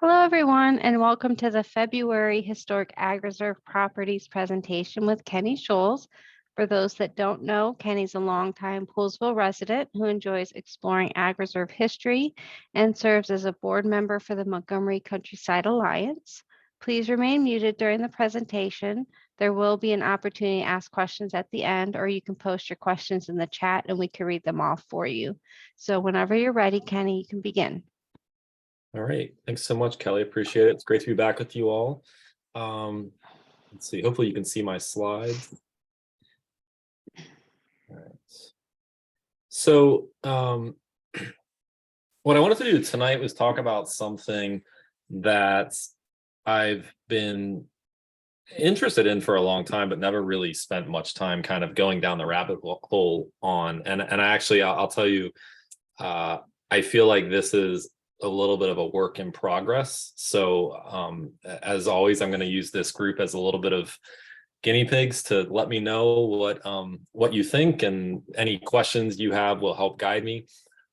Hello, everyone, and welcome to the February Historic Ag Reserve Properties presentation with Kenny Scholes. For those that don't know, Kenny's a longtime Poolesville resident who enjoys exploring Ag Reserve history and serves as a board member for the Montgomery Countryside Alliance. Please remain muted during the presentation. There will be an opportunity to ask questions at the end, or you can post your questions in the chat and we can read them off for you. So whenever you're ready, Kenny, you can begin. All right. Thanks so much, Kelly. Appreciate it. It's great to be back with you all. Let's see. Hopefully you can see my slides. All right. So what I wanted to do tonight was talk about something that I've been interested in for a long time, but never really spent much time kind of going down the rabbit hole on. And I'll tell you, I feel like this is a little bit of a work in progress. So as always, I'm going to use this group as a little bit of guinea pigs to let me know what you think, and any questions you have will help guide me.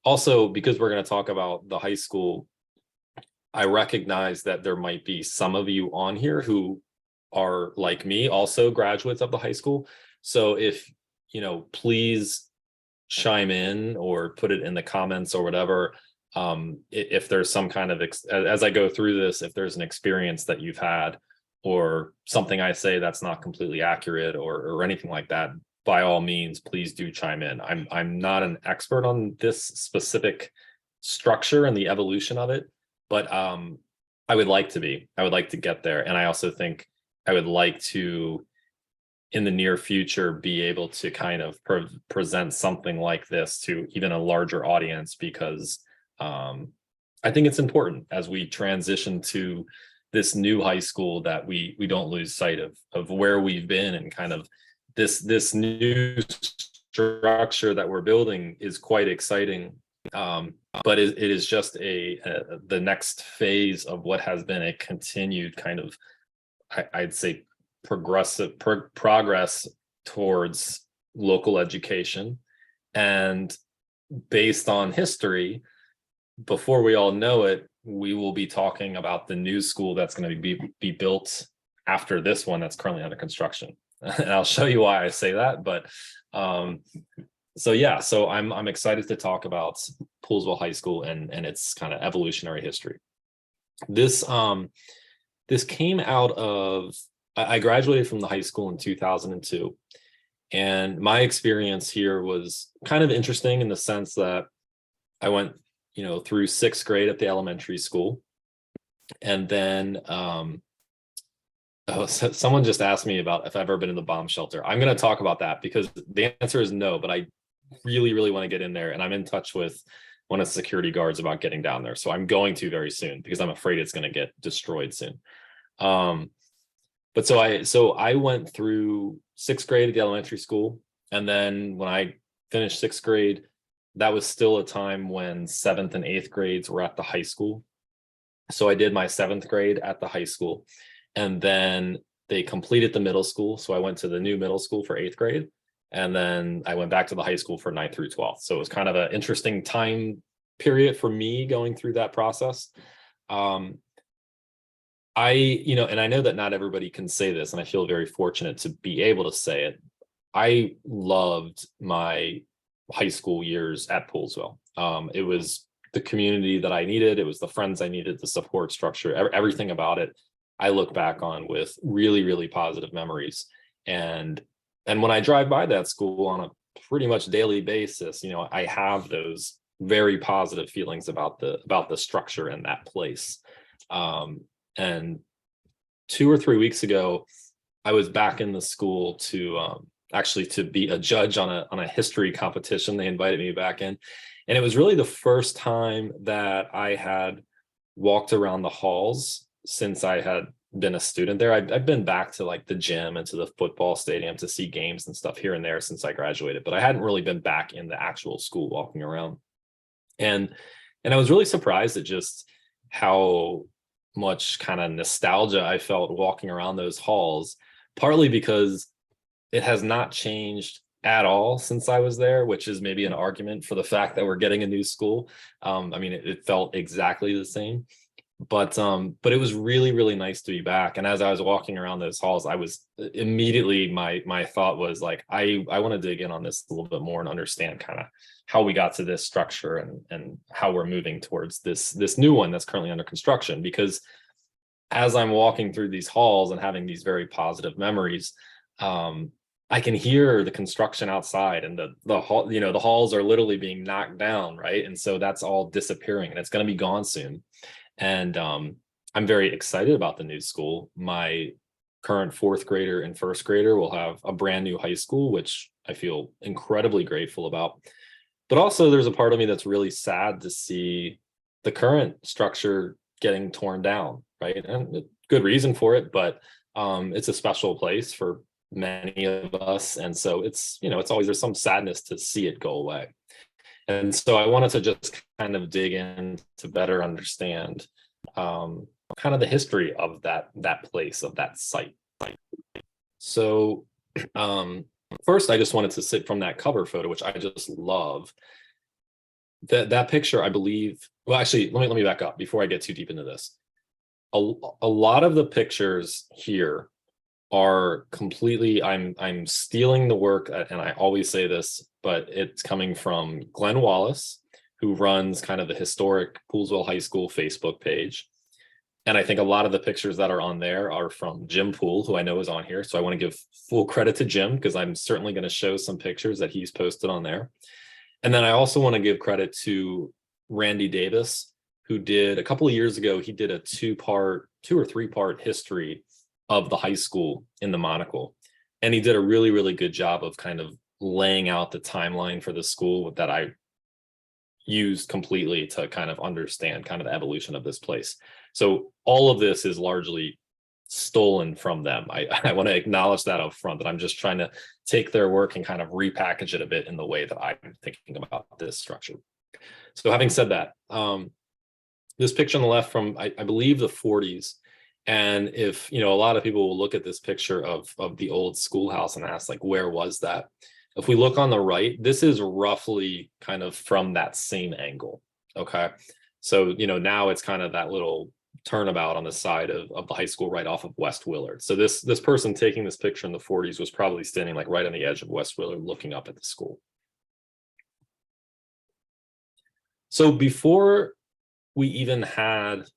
Also, because we're going to talk about the high school, I recognize that there might be some of you on here who are like me, also graduates of the high school. So if, please chime in or put it in the comments or whatever. If there's some kind of, as I go through this, if there's an experience that you've had or something I say that's not completely accurate or anything like that, by all means, please do chime in. I'm not an expert on this specific structure and the evolution of it, but I would like to be. I would like to get there. And I also think I would like to, in the near future, be able to kind of present something like this to even a larger audience, because I think it's important as we transition to this new high school that we don't lose sight of where we've been, and kind of this new structure that we're building is quite exciting. But it is just the next phase of what has been a continued kind of, I'd say, progress towards local education. And based on history, before we all know it, we will be talking about the new school that's going to be built after this one that's currently under construction. And I'll show you why I say that. But so I'm excited to talk about Poolesville High School and its kind of evolutionary history. This came out of, I graduated from the high school in 2002, and my experience here was kind of interesting in the sense that I went through sixth grade at the elementary school. And then someone just asked me about if I've ever been in the bomb shelter. I'm going to talk about that because the answer is no, but I really, really want to get in there. And I'm in touch with one of the security guards about getting down there. So I'm going to very soon because I'm afraid it's going to get destroyed soon. But so I went through sixth grade at the elementary school. And then when I finished sixth grade, that was still a time when seventh and eighth grades were at the high school. So I did my seventh grade at the high school, and then they completed the middle school. So I went to the new middle school for eighth grade, and then I went back to the high school for 9th through 12th. So it was kind of an interesting time period for me going through that process. And I know that not everybody can say this, and I feel very fortunate to be able to say it. I loved my high school years at Poolesville. It was the community that I needed. It was the friends I needed, the support structure, everything about it. I look back on with really, really positive memories. And when I drive by that school on a pretty much daily basis, I have those very positive feelings about the structure in that place. And 2 or 3 weeks ago, I was back in the school to be a judge on a history competition. They invited me back in, and it was really the first time that I had walked around the halls since I had been a student there. I've been back to like the gym and to the football stadium to see games and stuff here and there since I graduated, but I hadn't really been back in the actual school walking around. And I was really surprised at just how much kind of nostalgia I felt walking around those halls, partly because it has not changed at all since I was there, which is maybe an argument for the fact that we're getting a new school. It felt exactly the same. But it was really, really nice to be back. And as I was walking around those halls, I was immediately, my thought was like, I want to dig in on this a little bit more and understand kind of how we got to this structure, and how we're moving towards this new one that's currently under construction. Because as I'm walking through these halls and having these very positive memories, I can hear the construction outside, and the hall, the halls are literally being knocked down, right? And so that's all disappearing, and it's going to be gone soon. And I'm very excited about the new school. My current fourth grader and first grader will have a brand new high school, which I feel incredibly grateful about. But also, there's a part of me that's really sad to see the current structure getting torn down, right? And good reason for it, but it's a special place for many of us. And so it's always, there's some sadness to see it go away. And so I wanted to just kind of dig in to better understand kind of the history of that place, of that site. So first, I just wanted to sit from that cover photo, which I just love. That picture, I believe. Well, actually, let me back up before I get too deep into this. A lot of the pictures here are completely, I'm stealing the work, and I always say this, but it's coming from Glenn Wallace, who runs kind of the historic Poolesville High School Facebook page. And I think a lot of the pictures that are on there are from Jim Poole, who I know is on here. So I want to give full credit to Jim, because I'm certainly going to show some pictures that he's posted on there. And then I also want to give credit to Randy Davis, who did a couple of years ago, he did a two or three part history of the high school in the monocle. And he did a really, really good job of kind of laying out the timeline for the school that I used completely to kind of understand kind of the evolution of this place. So all of this is largely stolen from them. I want to acknowledge that up front, that I'm just trying to take their work and kind of repackage it a bit in the way that I'm thinking about this structure. So having said that, this picture on the left from, I believe, the 40s. And if, a lot of people will look at this picture of the old schoolhouse and ask, like, where was that? If we look on the right, this is roughly kind of from that same angle. Okay. So, now it's kind of that little turnabout on the side of the high school right off of West Willard. So this person taking this picture in the 40s was probably standing like right on the edge of West Willard looking up at the school. So before we even had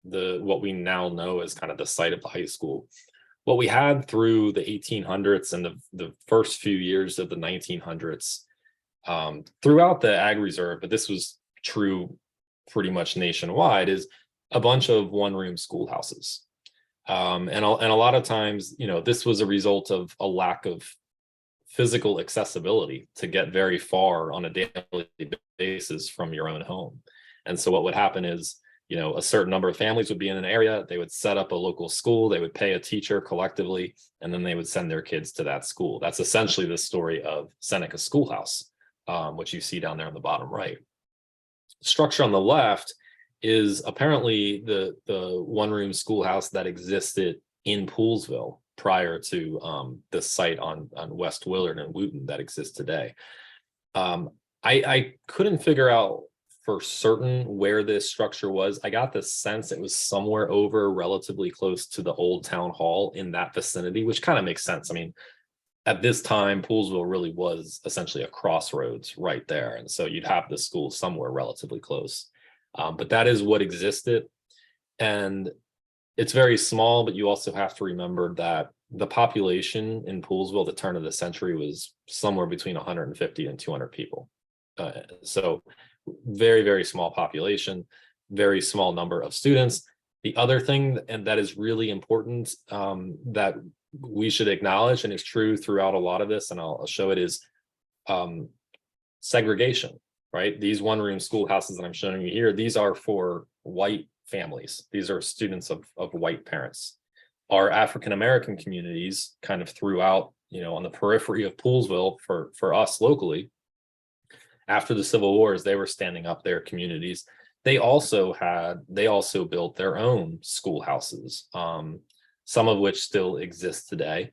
what we now know as kind of the site of the high school, what we had through the 1800s and the first few years of the 1900s, throughout the ag reserve, but this was true pretty much nationwide, is a bunch of one-room schoolhouses. And a lot of times, this was a result of a lack of physical accessibility to get very far on a daily basis from your own home. And so what would happen is, a certain number of families would be in an area, they would set up a local school, they would pay a teacher collectively, and then they would send their kids to that school. That's essentially the story of Seneca Schoolhouse, which you see down there on the bottom right. The structure on the left is apparently the one-room schoolhouse that existed in Poolesville prior to the site on West Willard and Wooten that exists today. I couldn't figure out for certain where this structure was. I got the sense it was somewhere over relatively close to the old town hall in that vicinity, which kind of makes sense. I mean, at this time, Poolesville really was essentially a crossroads right there. And so you'd have the school somewhere relatively close. But that is what existed. And it's very small, but you also have to remember that the population in Poolesville at the turn of the century was somewhere between 150 and 200 people. So very, very small population, very small number of students. The other thing, and that is really important, that we should acknowledge, and is true throughout a lot of this, and I'll show it, is segregation, right? These one-room schoolhouses that I'm showing you here, these are for white families. These are students of white parents. Our African-American communities kind of throughout, on the periphery of Poolesville for us locally, after the Civil Wars, they were standing up their communities. They also built their own schoolhouses, some of which still exist today.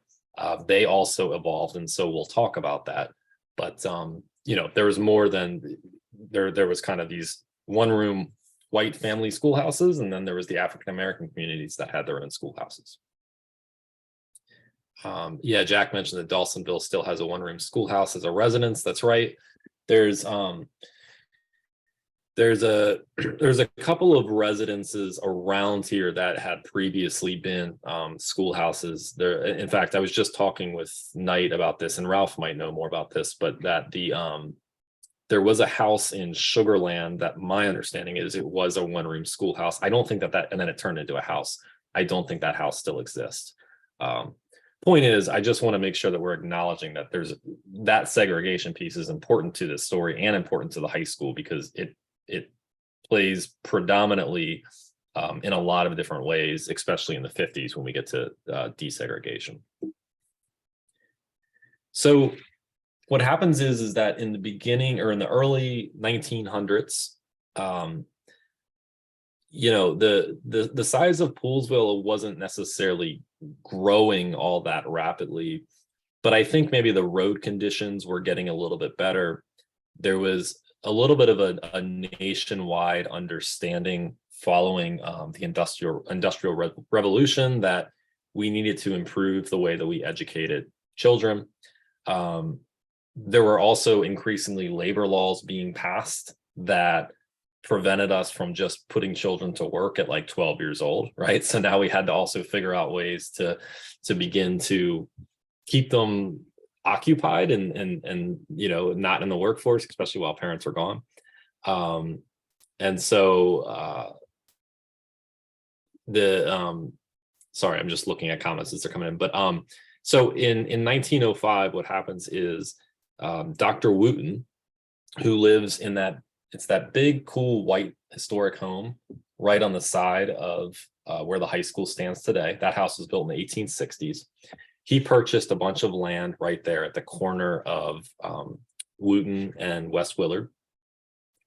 They also evolved, and so we'll talk about that. But there was more than there was kind of these one-room white family schoolhouses, and then there was the African American communities that had their own schoolhouses. Yeah, Jack mentioned that Dawsonville still has a one-room schoolhouse as a residence. That's right. There's a there's a couple of residences around here that had previously been schoolhouses. There, in fact, I was just talking with Knight about this, and Ralph might know more about this, but that there was a house in Sugarland that my understanding is it was a one-room schoolhouse. I don't think that, and then it turned into a house. I don't think that house still exists. Point is, I just want to make sure that we're acknowledging that there's that segregation piece is important to this story and important to the high school, because it plays predominantly in a lot of different ways, especially in the 50s when we get to desegregation. So what happens is that in the beginning, or in the early 1900s, you know, the size of Poolesville wasn't necessarily growing all that rapidly, but I think maybe the road conditions were getting a little bit better. There was a little bit of a nationwide understanding following the industrial revolution that we needed to improve the way that we educated children. There were also increasingly labor laws being passed that prevented us from just putting children to work at like 12 years old, right? So now we had to also figure out ways to begin to keep them occupied and you know, not in the workforce, especially while parents are gone. And so sorry, I'm just looking at comments as they're coming in, but so in 1905, what happens is Dr. Wooten, who lives in it's that big, cool, white historic home right on the side of where the high school stands today. That house was built in the 1860s. He purchased a bunch of land right there at the corner of Wooten and West Willard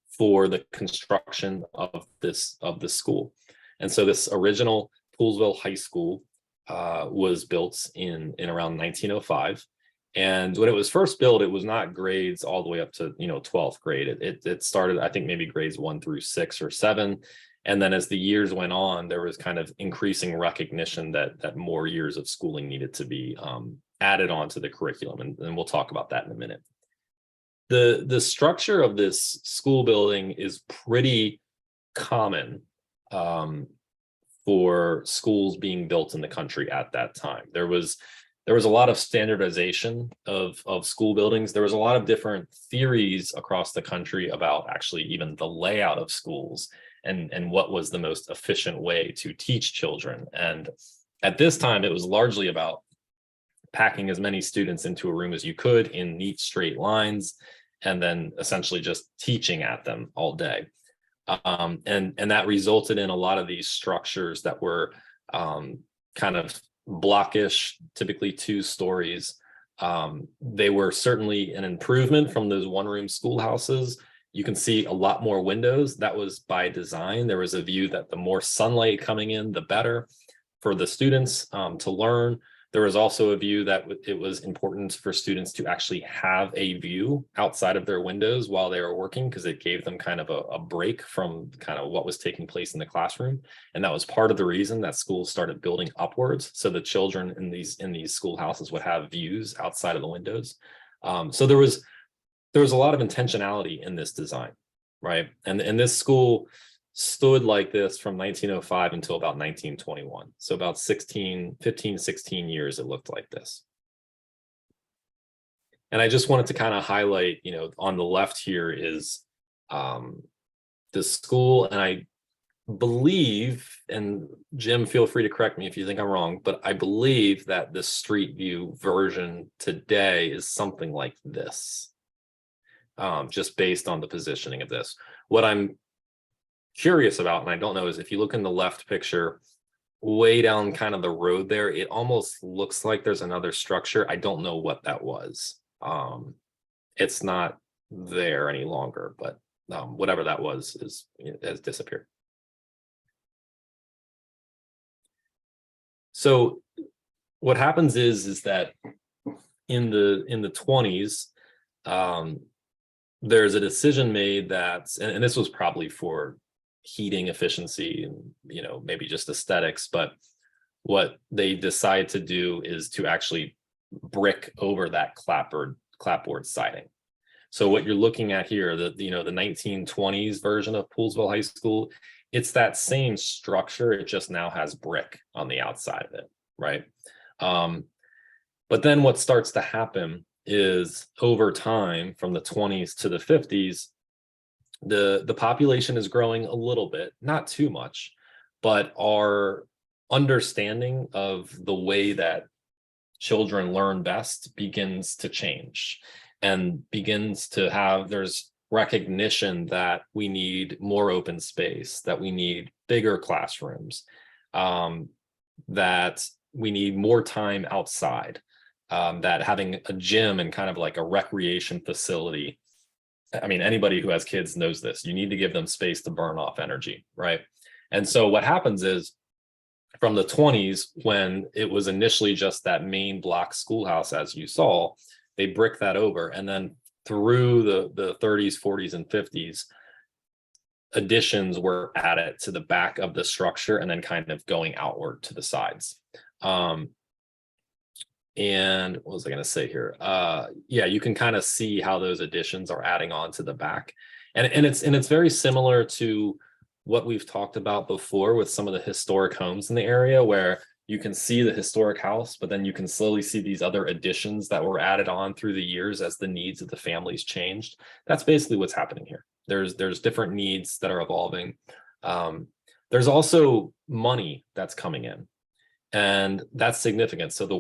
for the construction of this school. And so this original Poolesville High School was built in around 1905. And when it was first built, it was not grades all the way up to, you know, 12th grade. It started, I think, maybe grades 1 through 6 or 7. And then as the years went on, there was kind of increasing recognition that more years of schooling needed to be added onto the curriculum. And we'll talk about that in a minute. The structure of this school building is pretty common for schools being built in the country at that time. There was a lot of standardization of school buildings. There was a lot of different theories across the country about actually even the layout of schools and what was the most efficient way to teach children. And at this time, it was largely about packing as many students into a room as you could in neat straight lines, and then essentially just teaching at them all day. And that resulted in a lot of these structures that were kind of blockish, typically 2 stories. They were certainly an improvement from those one-room schoolhouses. You can see a lot more windows. That was by design. There was a view that the more sunlight coming in, the better for the students to learn. There was also a view that it was important for students to actually have a view outside of their windows while they were working, because it gave them kind of a break from kind of what was taking place in the classroom. And that was part of the reason that schools started building upwards, so the children in these schoolhouses would have views outside of the windows. So there was a lot of intentionality in this design, right? And this school stood like this from 1905 until about 1921. So about 15, 16 years, it looked like this. And I just wanted to kind of highlight, you know, on the left here is the school. And I believe, and Jim, feel free to correct me if you think I'm wrong, but I believe that the street view version today is something like this, just based on the positioning of this. What I'm curious about, and I don't know, is if you look in the left picture, way down kind of the road there, it almost looks like there's another structure. I don't know what that was. It's not there any longer, but whatever that was has disappeared. So what happens is that in the 20s, there's a decision made that, and this was probably for heating efficiency and, you know, maybe just aesthetics, but what they decide to do is to actually brick over that clapboard siding. So what you're looking at here, the, you know, the 1920s version of Poolesville High School, it's that same structure. It just now has brick on the outside of it, right? But then what starts to happen is over time, from the 20s to the 50s, the population is growing a little bit, not too much, but our understanding of the way that children learn best begins to change and begins to have, there's recognition that we need more open space, that we need bigger classrooms, that we need more time outside, that having a gym and kind of like a recreation facility. I mean, anybody who has kids knows this. You need to give them space to burn off energy, right? And so what happens is, from the 20s, when it was initially just that main block schoolhouse, as you saw, they bricked that over. And then through the 30s, 40s, and 50s, additions were added to the back of the structure and then kind of going outward to the sides. And what was I going to say here? Yeah, you can kind of see how those additions are adding on to the back. And it's very similar to what we've talked about before with some of the historic homes in the area, where you can see the historic house, but then you can slowly see these other additions that were added on through the years as the needs of the families changed. That's basically what's happening here. There's different needs that are evolving. There's also money that's coming in, and that's significant. So the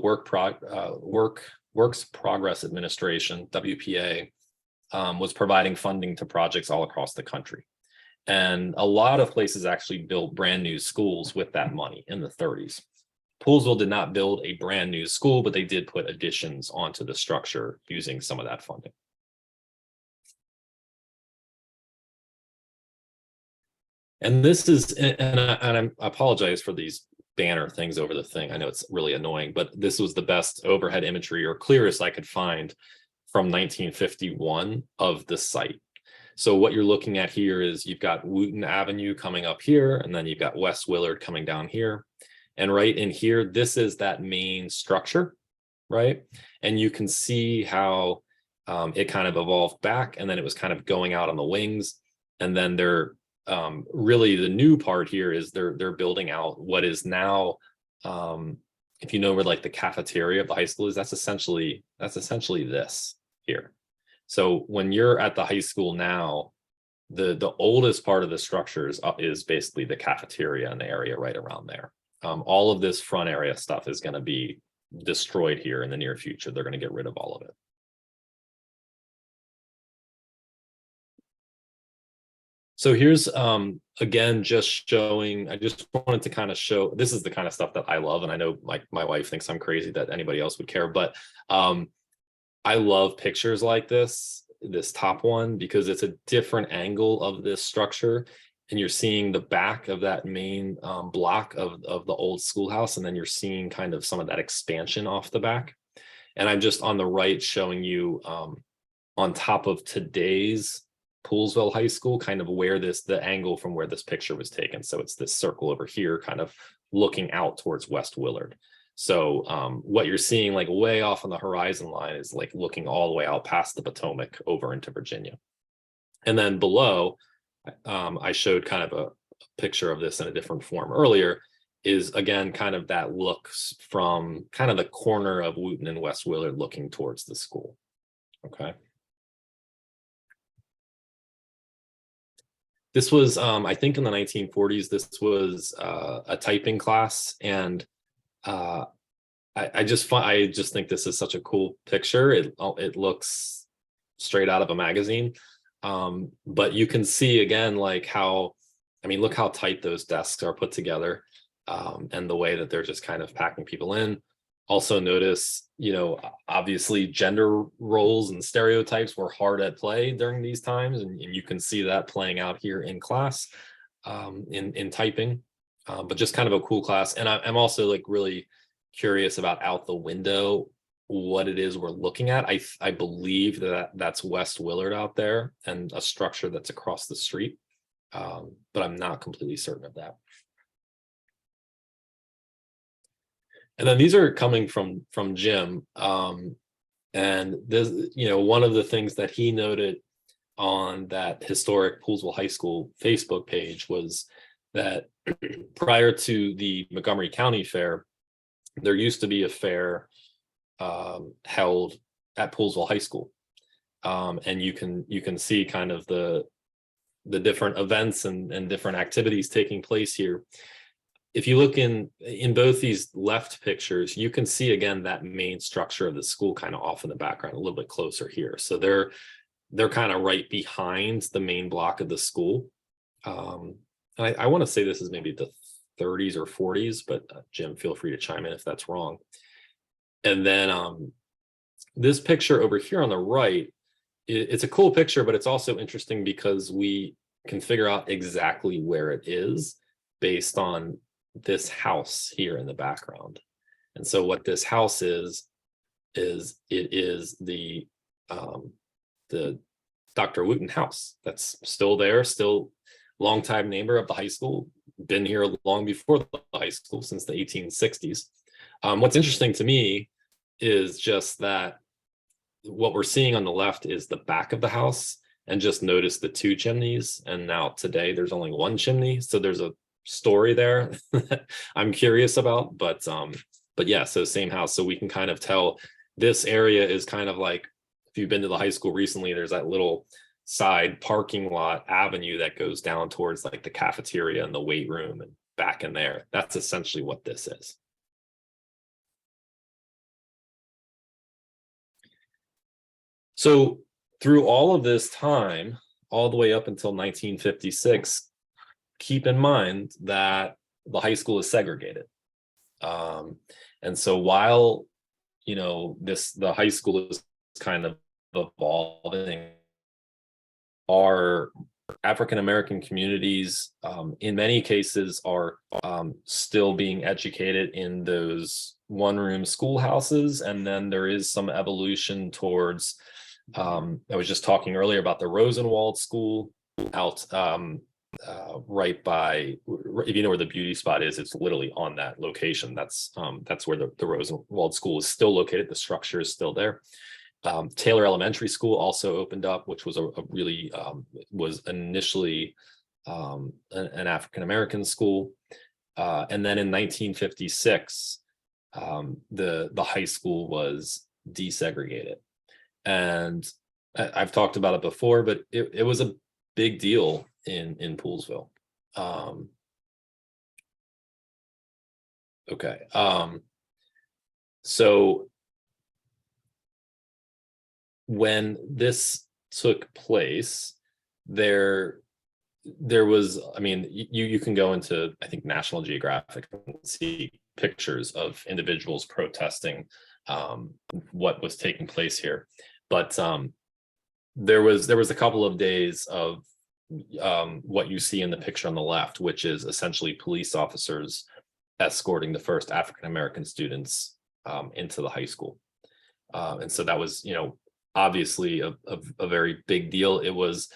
Works Progress Administration, WPA, was providing funding to projects all across the country. And a lot of places actually built brand new schools with that money in the 30s. Poolesville did not build a brand new school, but they did put additions onto the structure using some of that funding. And this is, and I apologize for these banner things over the thing. I know it's really annoying, but this was the best overhead imagery, or clearest I could find, from 1951 of the site. So what you're looking at here is you've got Wooten Avenue coming up here, and then you've got West Willard coming down here. And right in here, this is that main structure, right? And you can see how it kind of evolved back, and then it was kind of going out on the wings. And then they're really, the new part here is they're building out what is now, if you know where like the cafeteria of the high school is, that's essentially this here. So when you're at the high school now, the oldest part of the structure is basically the cafeteria and the area right around there. All of this front area stuff is going to be destroyed here in the near future. They're going to get rid of all of it. So here's, again, just showing, I just wanted to kind of show, this is the kind of stuff that I love. And I know like my wife thinks I'm crazy that anybody else would care, but I love pictures like this top one, because it's a different angle of this structure. And you're seeing the back of that main block of the old schoolhouse. And then you're seeing kind of some of that expansion off the back. And I'm just on the right showing you on top of today's Poolesville High School, kind of where the angle from where this picture was taken. So it's this circle over here, kind of looking out towards West Willard. So what you're seeing like way off on the horizon line is like looking all the way out past the Potomac over into Virginia. And then below, I showed kind of a picture of this in a different form earlier, is again kind of that looks from kind of the corner of Wooten and West Willard looking towards the school. Okay. This was, I think in the 1940s, this was a typing class. And I just think this is such a cool picture. It looks straight out of a magazine. But you can see again, like how, I mean, look how tight those desks are put together, and the way that they're just kind of packing people in. Also notice, you know, obviously gender roles and stereotypes were hard at play during these times. And you can see that playing out here in class, in typing, but just kind of a cool class. And I'm also like really curious about out the window, what it is we're looking at. I believe that's West Willard out there, and a structure that's across the street. but I'm not completely certain of that. And then these are coming from Jim. And this, one of the things that he noted on that historic Poolesville High School Facebook page was that prior to the Montgomery County Fair, there used to be a fair held at Poolesville High School. And you can see kind of the different events and different activities taking place here. If you look in both these left pictures, you can see again that main structure of the school kind of off in the background a little bit closer here. So they're kind of right behind the main block of the school. And I want to say this is maybe the 30s or 40s, but Jim, feel free to chime in if that's wrong. And then this picture over here on the right, it's a cool picture, but it's also interesting because we can figure out exactly where it is based on this house here in the background. And so what this house is it is the Dr. Wooten house that's still there, still longtime neighbor of the high school, been here long before the high school, since the 1860s. What's interesting to me is just that what we're seeing on the left is the back of the house, and just notice the two chimneys. And now today there's only one chimney. So there's a story there that I'm curious about, but yeah, so same house. So we can kind of tell this area is kind of like, if you've been to the high school recently, there's that little side parking lot avenue that goes down towards like the cafeteria and the weight room and back in there. That's essentially what this is. So through all of this time, all the way up until 1956, keep in mind that the high school is segregated. And so while, the high school is kind of evolving, our African-American communities, in many cases, are still being educated in those one-room schoolhouses. And then there is some evolution towards, I was just talking earlier about the Rosenwald School out right by, if you know where the beauty spot is, it's literally on that location. That's where the Rosenwald School is still located. The structure is still there. Taylor Elementary School also opened up, which was a really was initially an African-American school. And then in 1956, the high school was desegregated. And I've talked about it before, but it was a big deal in Poolesville. Okay. So when this took place, there was, I mean, you can go into, I think, National Geographic and see pictures of individuals protesting what was taking place here. But there was a couple of days of what you see in the picture on the left, which is essentially police officers escorting the first African-American students into the high school. And so that was, obviously a very big deal. It was,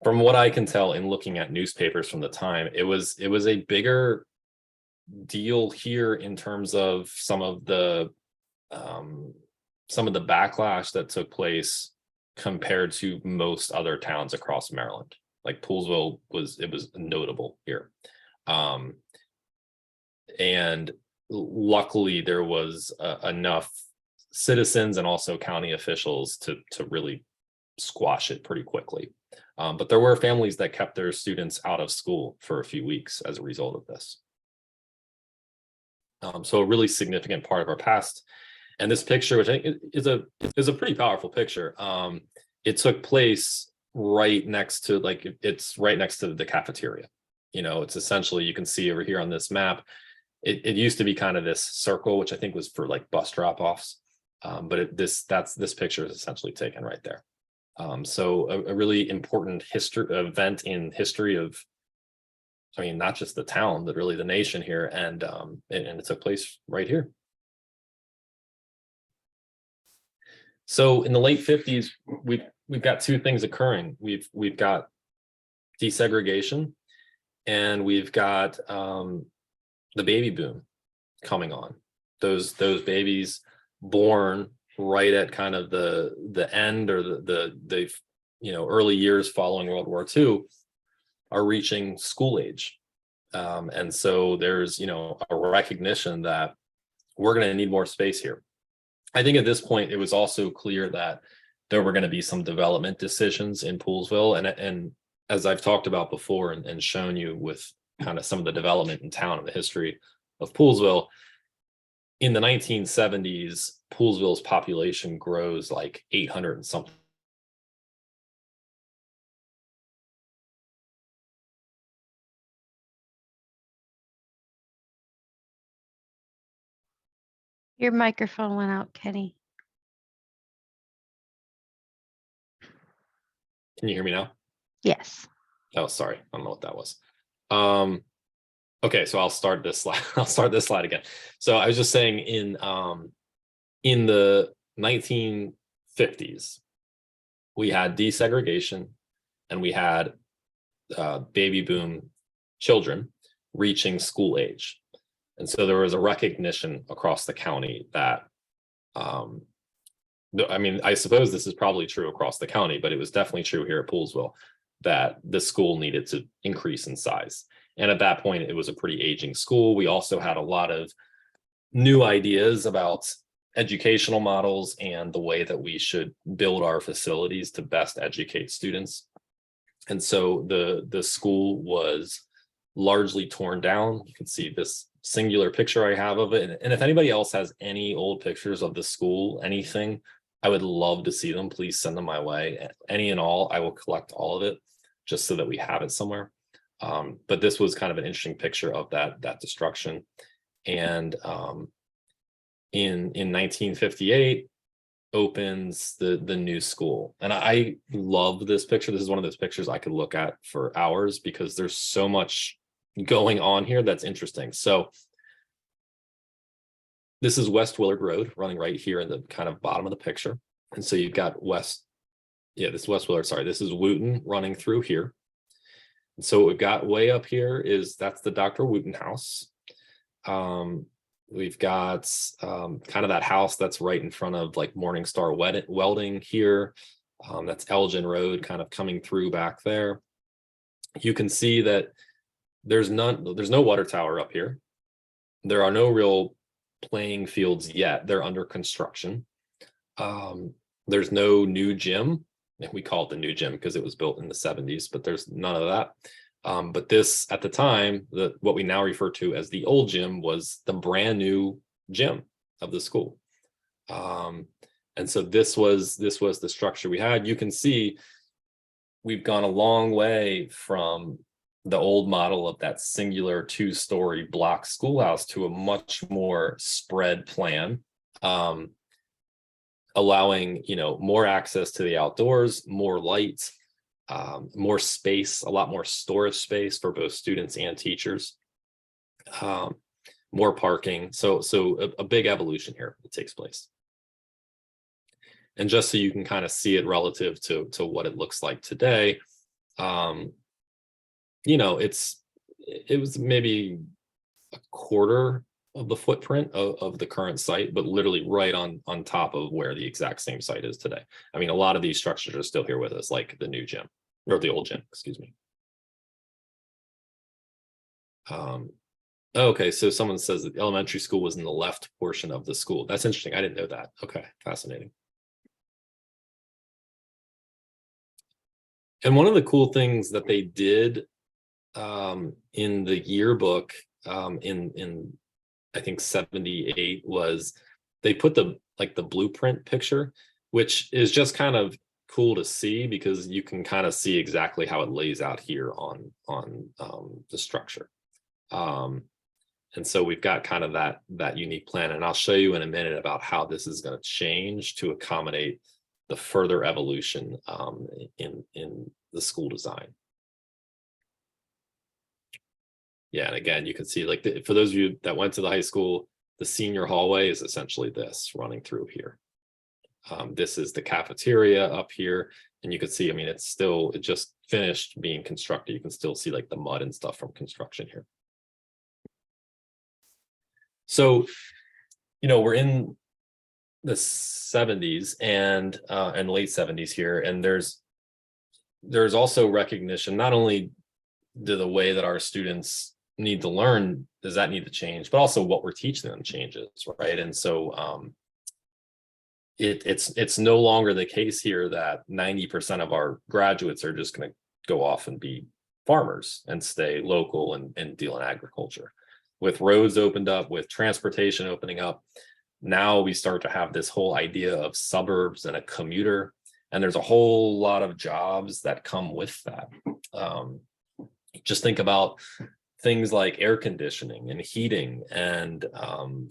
from what I can tell in looking at newspapers from the time, it was a bigger deal here in terms of some of the backlash that took place compared to most other towns across Maryland. Like Poolesville was notable here. And luckily there was enough citizens and also county officials to really squash it pretty quickly. But there were families that kept their students out of school for a few weeks as a result of this. So a really significant part of our past. And this picture, which I think is a pretty powerful picture, it took place right next to, it's right next to the cafeteria. It's essentially, you can see over here on this map, it used to be kind of this circle, which I think was for like bus drop-offs. But this picture is essentially taken right there. So a really important event in history of, I mean, not just the town, but really the nation here, and it took place right here. So in the late 50s, we've got two things occurring. We've got desegregation, and we've got the baby boom coming on. Those babies born right at kind of the end or the early years following World War II are reaching school age. And so there's a recognition that we're going to need more space here. I think at this point it was also clear that there were going to be some development decisions in Poolesville, and as I've talked about before and shown you with kind of some of the development in town and the history of Poolesville, in the 1970s, Poolesville's population grows like 800 and something. Your microphone went out, Kenny. Can you hear me now? Yes. Oh, sorry. I don't know what that was. Okay, so I'll start this slide. I'll start this slide again. So I was just saying in the 1950s, we had desegregation and we had baby boom children reaching school age. And so there was a recognition across the county that, I mean, I suppose this is probably true across the county, but it was definitely true here at Poolesville that the school needed to increase in size. And at that point, it was a pretty aging school. We also had a lot of new ideas about educational models and the way that we should build our facilities to best educate students. And so the school was largely torn down. You can see this singular picture I have of it. And if anybody else has any old pictures of the school, anything, I would love to see them. Please send them my way. Any and all, I will collect all of it just so that we have it somewhere. But this was kind of an interesting picture of that destruction. And in 1958 opens the new school. And I love this picture. This is one of those pictures I could look at for hours because there's so much going on here that's interesting. So this is West Willard Road running right here in the kind of bottom of the picture. And so you've got this is West Willard, sorry, this is Wooten running through here. And so what we've got way up here that's the Dr. Wooten house. We've got kind of that house that's right in front of like Morningstar Welding here. That's Elgin Road kind of coming through back there. You can see that there's no water tower up here. There are no real playing fields yet. They're under construction. There's no new gym. We call it the new gym because it was built in the 70s, but there's none of that. But this, at the time, what we now refer to as the old gym was the brand new gym of the school. And so this was the structure we had. You can see we've gone a long way from the old model of that singular 2-story block schoolhouse to a much more spread plan, allowing more access to the outdoors, more light, more space, a lot more storage space for both students and teachers, more parking. So a big evolution here that takes place. And just so you can kind of see it relative to what it looks like today, it was maybe a quarter of the footprint of the current site, but literally right on top of where the exact same site is today. I mean, a lot of these structures are still here with us, like the new gym, or the old gym, excuse me. Okay, so someone says that the elementary school was in the left portion of the school. That's interesting. I didn't know that. Okay, fascinating. And one of the cool things that they did in the yearbook in I think 78 was they put the blueprint picture, which is just kind of cool to see because you can kind of see exactly how it lays out here on the structure. And so we've got kind of that unique plan, and I'll show you in a minute about how this is going to change to accommodate the further evolution in the school design. Yeah, and again, you can see for those of you that went to the high school, the senior hallway is essentially this running through here. This is the cafeteria up here. And you can see, I mean, it just finished being constructed. You can still see like the mud and stuff from construction here. So, we're in the 70s and late 70s here, and there's also recognition, not only do the way that our students need to learn, does that need to change, but also what we're teaching them changes, right? And so it's no longer the case here that 90% of our graduates are just going to go off and be farmers and stay local and deal in agriculture. With roads opened up, with transportation opening up, now we start to have this whole idea of suburbs and a commuter, and there's a whole lot of jobs that come with that. Just think about things like air conditioning and heating and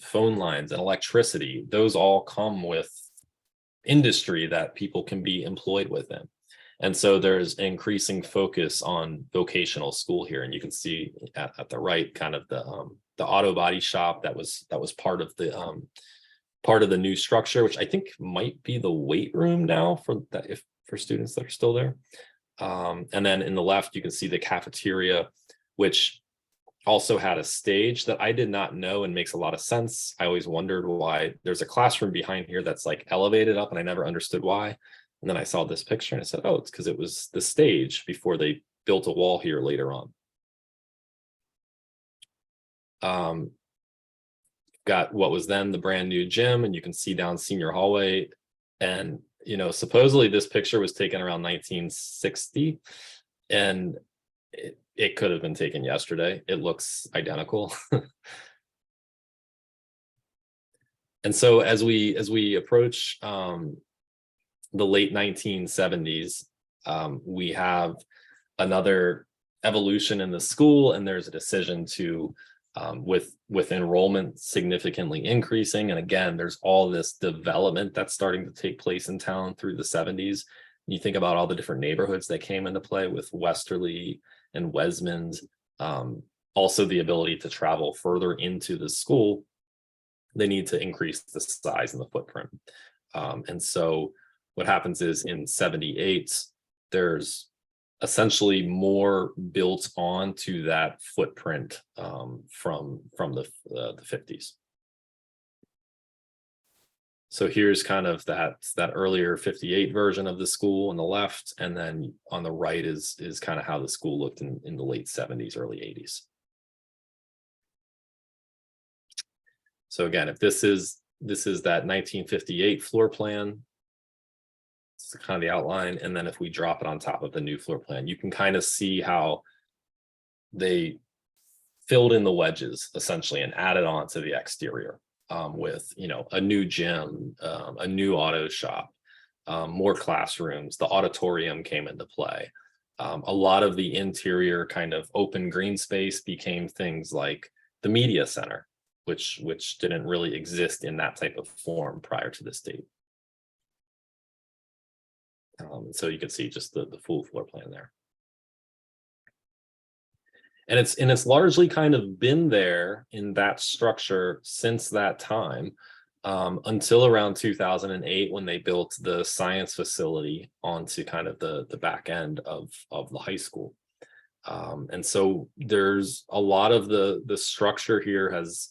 phone lines and electricity. Those all come with industry that people can be employed within. And so there's an increasing focus on vocational school here. And you can see at the right kind of the auto body shop that was part of the new structure, which I think might be the weight room now for students that are still there. And then in the left, you can see the cafeteria, which also had a stage that I did not know and makes a lot of sense. I always wondered why there's a classroom behind here that's like elevated up, and I never understood why. And then I saw this picture and I said, oh, it's because it was the stage before they built a wall here later on. Got what was then the brand new gym, and you can see down senior hallway. And supposedly this picture was taken around 1960, and it could have been taken yesterday. It looks identical. And so as we approach the late 1970s, we have another evolution in the school, and there's a decision to with enrollment significantly increasing. And again, there's all this development that's starting to take place in town through the 70s. You think about all the different neighborhoods that came into play with Westerly and Wesmond, also the ability to travel further into the school. They need to increase the size and the footprint. And so what happens is in 78, there's essentially more built onto that footprint from the 50s. So here's kind of that earlier 58 version of the school on the left, and then on the right is kind of how the school looked in the late 70s, early 80s. So again, if this is that 1958 floor plan, it's kind of the outline, and then if we drop it on top of the new floor plan, you can kind of see how they filled in the wedges essentially and added on to the exterior. With a new gym, a new auto shop, more classrooms. The auditorium came into play. A lot of the interior kind of open green space became things like the media center, which didn't really exist in that type of form prior to this date. So you can see just the full floor plan there. And it's largely kind of been there in that structure since that time, until around 2008, when they built the science facility onto kind of the back end of the high school. And so there's a lot of the structure here has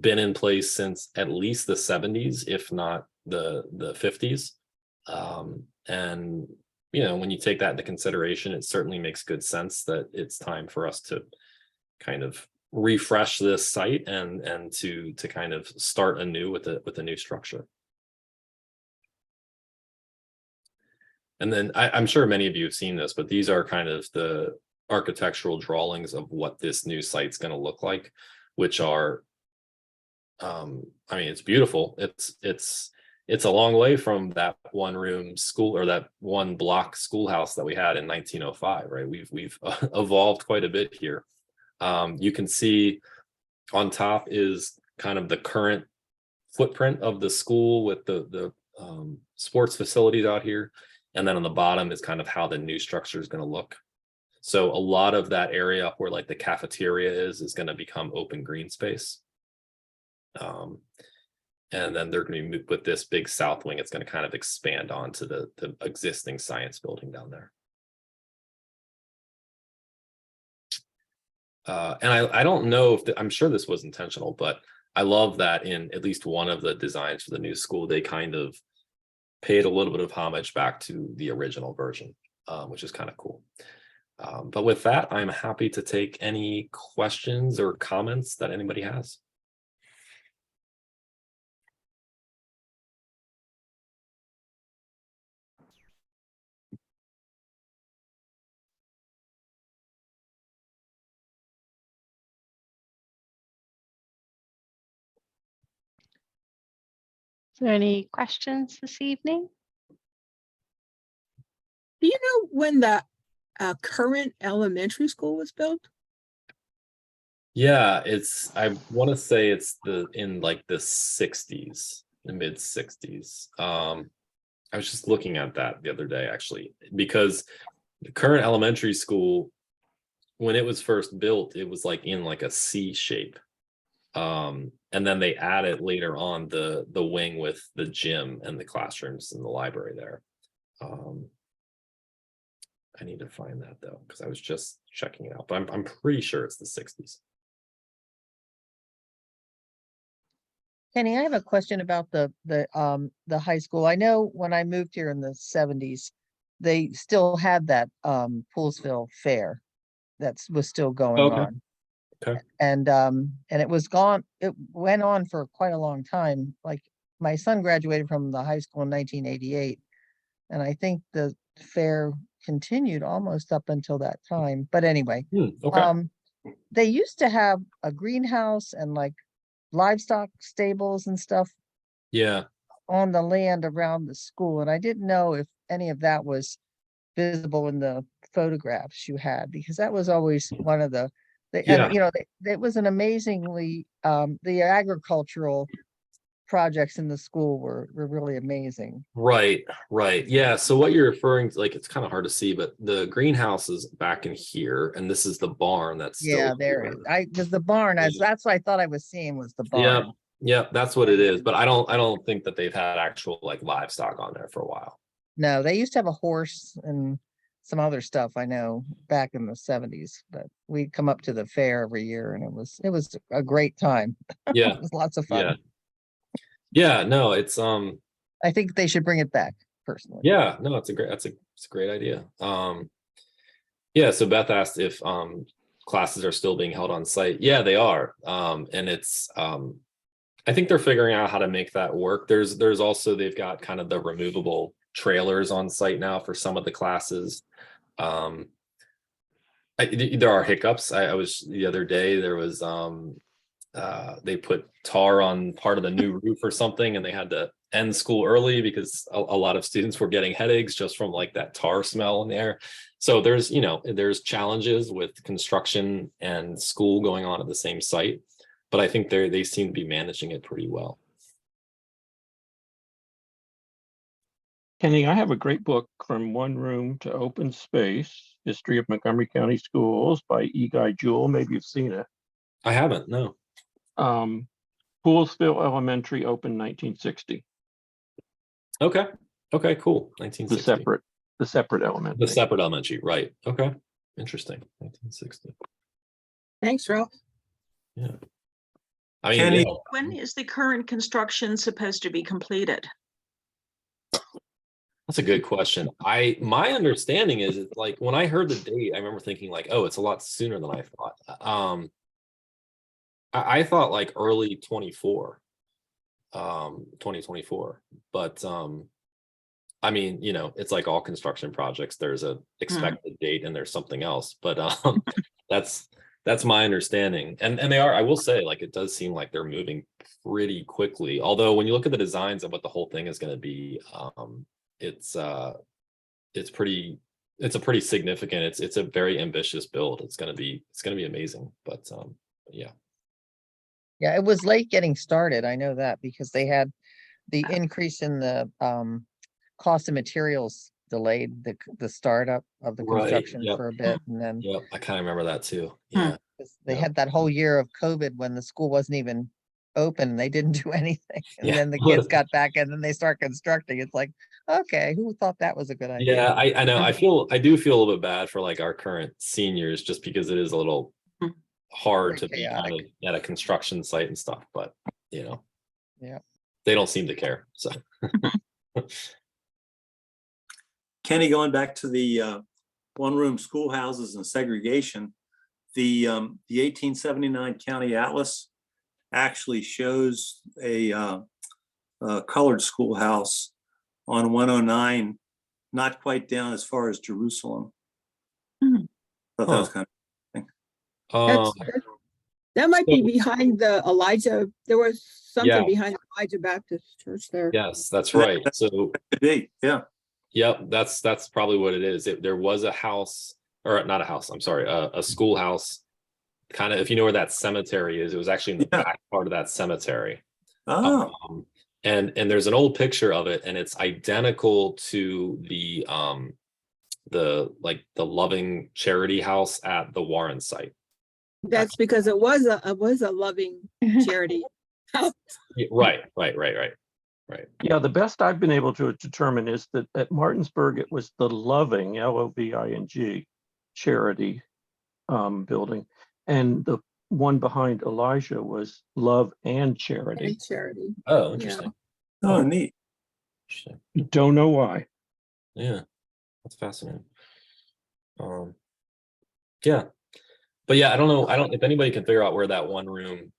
been in place since at least the 70s, if not the 50s. And when you take that into consideration, it certainly makes good sense that it's time for us to kind of refresh this site and to kind of start anew with a new structure. And then I'm sure many of you have seen this, but these are kind of the architectural drawings of what this new site's going to look like, which are, it's beautiful. It's a long way from that one room school or that one block schoolhouse that we had in 1905, right? We've evolved quite a bit here. You can see on top is kind of the current footprint of the school with the sports facilities out here. And then on the bottom is kind of how the new structure is going to look. So a lot of that area up where like the cafeteria is going to become open green space. And then they're going to be with this big south wing. It's going to kind of expand onto the existing science building down there. And I don't know if I'm sure this was intentional, but I love that in at least one of the designs for the new school, they kind of paid a little bit of homage back to the original version, which is kind of cool. But with that, I'm happy to take any questions or comments that anybody has. Is there any questions this evening? Do you know when the current elementary school was built? Yeah, I want to say it's in like the 60s, the mid 60s. I was just looking at that the other day, actually, because the current elementary school, when it was first built, it was like in like a C shape. And then they added later on the wing with the gym and the classrooms and the library there. I need to find that though, because I was just checking it out, but I'm pretty sure it's the 60s. Kenny, I have a question about the high school. I know when I moved here in the 70s, they still had that Poolesville Fair that was still going Okay. on. Okay. And it was gone, it went on for quite a long time. Like my son graduated from the high school in 1988, and I think the fair continued almost up until that time. But anyway, Okay. they used to have a greenhouse and like livestock stables and stuff Yeah. on the land around the school. And I didn't know if any of that was visible in the photographs you had, because that was always one of the, Yeah. and you know, it was an amazingly, the agricultural projects in the school were really amazing. Right. Yeah. So what you're referring to, like, it's kind of hard to see, but the greenhouse is back in here, and this is the barn that's still Yeah, there here. is. Because the barn, Yeah. that's what I thought I was seeing was the Yeah. barn. Yeah, that's what it is. But I don't think that they've had actual like livestock on there for a while. No, they used to have a horse and some other stuff I know back in the 70s, but we'd come up to the fair every year and it was a great time. Yeah. It was lots of fun. Yeah. No, it's I think they should bring it back personally. yeah, no, it's a great idea. Yeah, so Beth asked if classes are still being held on site. Yeah, they are. And it's I think they're figuring out how to make that work. There's also, they've got kind of the removable trailers on site now for some of the classes. There are hiccups. I was the other day, there was they put tar on part of the new roof or something, and they had to end school early because a lot of students were getting headaches just from like that tar smell in the air. So there's challenges with construction and school going on at the same site, but I think they seem to be managing it pretty well. Kenny, I have a great book, From One Room to Open Space, History of Montgomery County Schools by E. Guy Jewell. Maybe you've seen it. I haven't, no. Poolesville Elementary opened 1960. Okay, cool. 1960. The separate elementary. The separate elementary, right. Okay, interesting. 1960. Thanks, Ralph. Yeah. I mean, Kenny, yeah. when is the current construction supposed to be completed? That's a good question. My understanding is it's like when I heard the date, I remember thinking like, oh, it's a lot sooner than I thought. I thought like early 2024. But I mean, it's like all construction projects. There's a expected date and there's something else. But that's my understanding. And they are, I will say, like, it does seem like they're moving pretty quickly. Although when you look at the designs of what the whole thing is going to be, it's a pretty significant, it's a very ambitious build. It's gonna be amazing. But yeah. Yeah, it was late getting started. I know that because they had the increase in the cost of materials delayed the startup of the Right, construction yep. for a bit, and then I kind of remember that too. Yeah. they Yep. had that whole year of COVID when the school wasn't even open and they didn't do anything. And Yeah. then the kids got back and then they start constructing. It's like, okay, who thought that was a good idea? Yeah, I know. I do feel a little bit bad for like our current seniors just because it is a little hard Very to be kind of chaotic. at a construction site and stuff, but Yeah. they don't seem to care. So Kenny, going back to the one-room schoolhouses and segregation, the 1879 County Atlas actually shows a colored schoolhouse on 109, not quite down as far as Jerusalem. Hmm. Thought that was kind uh, That might be So- behind the Elijah, there was Yeah. something behind Elijah Baptist Church there. yes, that's right. So of big. Yeah. yep, that's probably what it is. There was a house, or not a house, I'm sorry, a schoolhouse. Kind of, if you know where that cemetery is, it was actually in the Yeah. back part of that cemetery. Oh, And there's an old picture of it, and it's identical to the Loving Charity House at the Warren site. That's because it was a loving charity. Yeah, right. Yeah, the best I've been able to determine is that at Martinsburg, it was the Loving, Loving charity building. And the one behind Elijah was Love and Charity. And charity. Oh, interesting. oh, neat. Interesting. Don't know why. Yeah, that's fascinating. Yeah, but yeah, I don't know. If anybody can figure out where that one room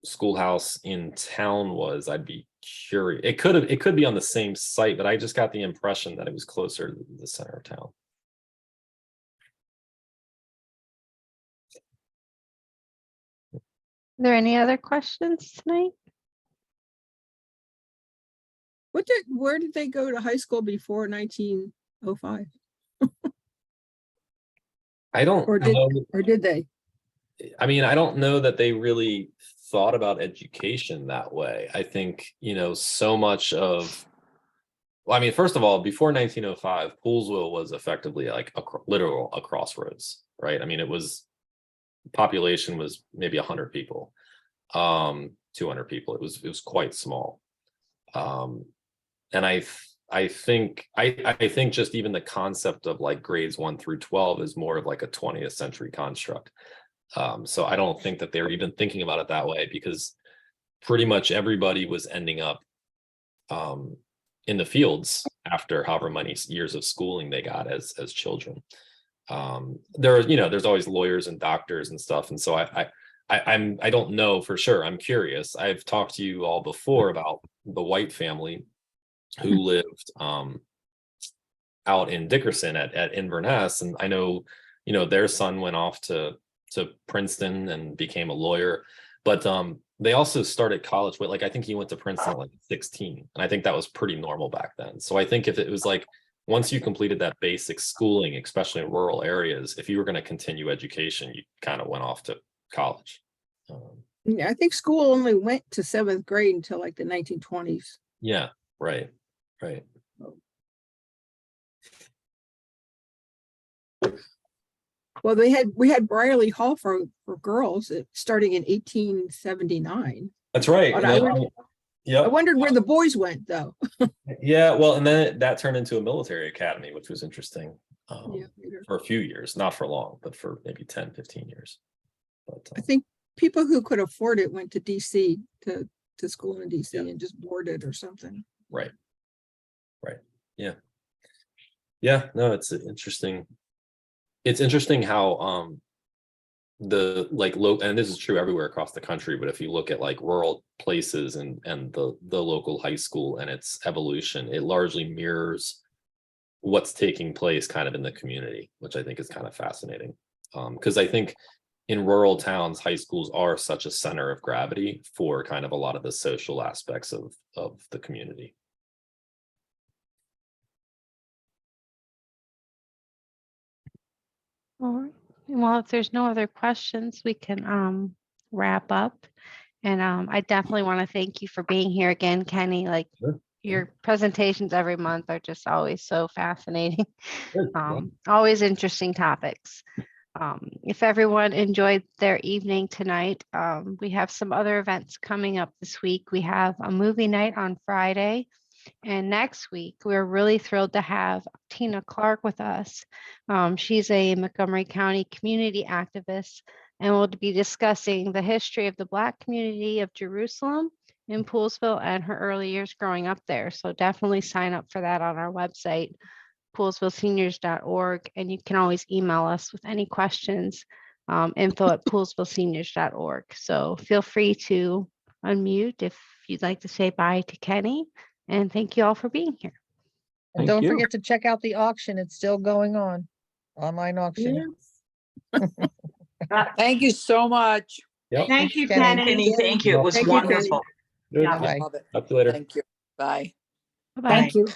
schoolhouse in town was, I'd be curious. It could be on the same site, but I just got the impression that it was closer to the center of town. Are there any other questions tonight? Where did they go to high school before 1905? I don't Or did- know. Or did they? I mean, I don't know that they really thought about education that way. I think, so much of, well, I mean, first of all, before 1905, Poolesville was effectively like a crossroads, right? I mean, population was maybe 100 people, 200 people. It was quite small. And I think just even the concept of like grades 1 through 12 is more of like a 20th century construct. So I don't think that they were even thinking about it that way, because pretty much everybody was ending up in the fields after however many years of schooling they got as children. There's always lawyers and doctors and stuff, and so I don't know for sure. I'm curious. I've talked to you all before about the White family who lived out in Dickerson at Inverness, and I know their son went off to Princeton and became a lawyer, but they also started college with, like, I think he went to Princeton at like 16, and I think that was pretty normal back then. So I think if it was like, once you completed that basic schooling, especially in rural areas, if you were going to continue education, you kind of went off to college. Yeah, I think school only went to 7th grade until like the 1920s. Yeah, right. Well, we had Brierley Hall for girls starting in 1879. That's right. But And I wondered where the boys went though. yeah, well, and then that turned into a military academy, which was interesting. Yeah, later. For a few years, not for long, but for maybe 10, 15 years. But I think people who could afford it went to DC to school in DC and just boarded or something. right. Yeah, no, it's interesting. It's interesting how the like and this is true everywhere across the country, but if you look at like rural places and the local high school and its evolution, it largely mirrors what's taking place kind of in the community, which I think is kind of fascinating. Because I think in rural towns, high schools are such a center of gravity for kind of a lot of the social aspects of the community. All right. Well, if there's no other questions, we can wrap up. And I definitely want to thank you for being here again, Kenny. Like, Sure. your presentations every month are just always so fascinating. Good. Always interesting topics. If everyone enjoyed their evening tonight, we have some other events coming up this week. We have a movie night on Friday. And next week, we're really thrilled to have Tina Clark with us. She's a Montgomery County community activist, and we'll be discussing the history of the Black community of Jerusalem in Poolesville and her early years growing up there. So definitely sign up for that on our website, poolesvilleseniors.org, and you can always email us with any questions, info@poolesvilleseniors.org. So feel free to unmute if you'd like to say bye to Kenny. And thank you all for being here. And Thank don't you. forget to check out the auction. It's still going on. Online auction. Thank you so much. Yep. Thank you, Kenny. Kenny. Penny, thank you. It was Thank you, Kenny. wonderful. Good. Yeah. Bye. Love it. Talk to you later. Thank you. Bye. Bye-bye. Thank you.